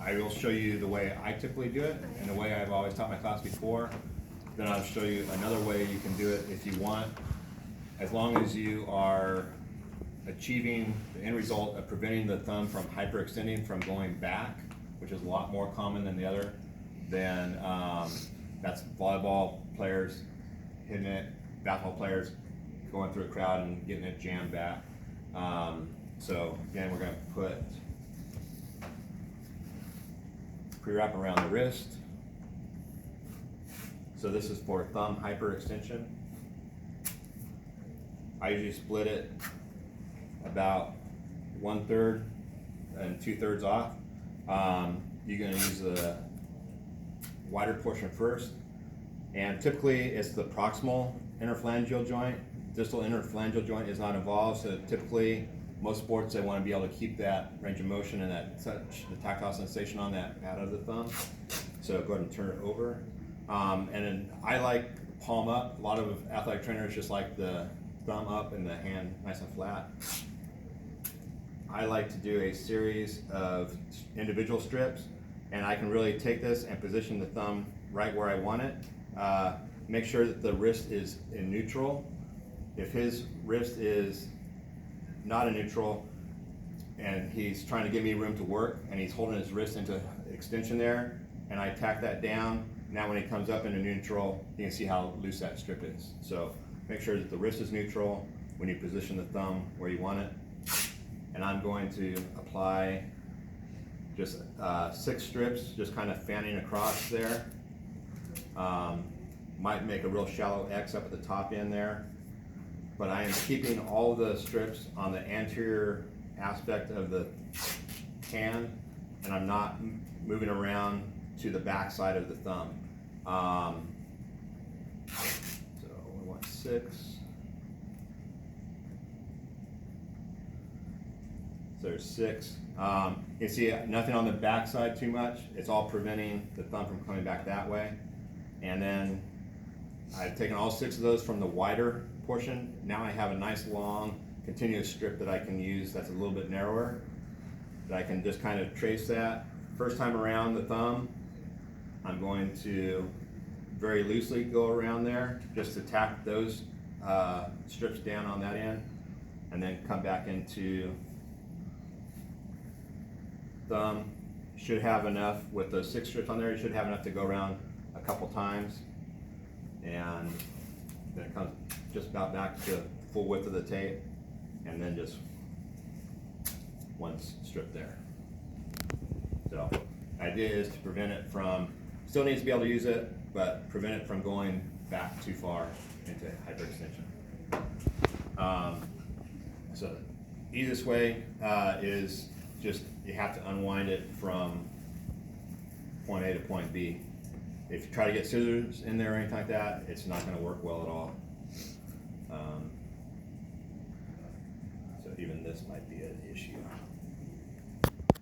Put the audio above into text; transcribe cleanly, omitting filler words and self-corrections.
I will show you the way I typically do it and the way I've always taught my class before. Then I'll show you another way you can do it if you want, as long as you are achieving the end result of preventing the thumb from hyperextending from going back, which is a lot more common than the other. Then that's volleyball players hitting it, basketball players going through a crowd and getting it jammed back. So again, we're going to put pre-wrap around the wrist. So this is for thumb hyperextension. I usually split it about 1/3 and 2/3 off. You're going to use the wider portion first, and typically it's the proximal interphalangeal joint. Distal interphalangeal joint is not involved, so typically most sports they want to be able to keep that range of motion and that touch, the tactile sensation on that pad of the thumb. So go ahead and turn it over. And then I like palm up. A lot of athletic trainers just like the thumb up and the hand nice and flat. I like to do a series of individual strips, and I can really take this and position the thumb right where I want it. Make sure that the wrist is in neutral. If his wrist is not in neutral and he's trying to give me room to work and he's holding his wrist into extension there, and I tack that down, now when he comes up into neutral, you can see how loose that strip is. So make sure that the wrist is neutral when you position the thumb where you want it. And I'm going to apply just 6 strips, just kind of fanning across there. Might make a real shallow X up at the top end there, but I am keeping all the strips on the anterior aspect of the hand, and I'm not moving around to the back side of the thumb. So we want 6. So there's 6. You can see nothing on the back side too much. It's all preventing the thumb from coming back that way. And then I've taken all 6 of those from the wider portion. Now I have a nice long continuous strip that I can use that's a little bit narrower, that I can just kind of trace that. First time around the thumb, I'm going to very loosely go around there just to tack those strips down on that end, and then come back into thumb. Should have enough with the 6 strips on there. You should have enough to go around a couple times, and then it comes just about back to full width of the tape, and then just one strip there. So the idea is to prevent it from, still needs to be able to use it, but prevent it from going back too far into hyperextension. So the easiest way is just, you have to unwind it from point A to point B. If you try to get scissors in there or anything like that, it's not going to work well at all. So even this might be an issue.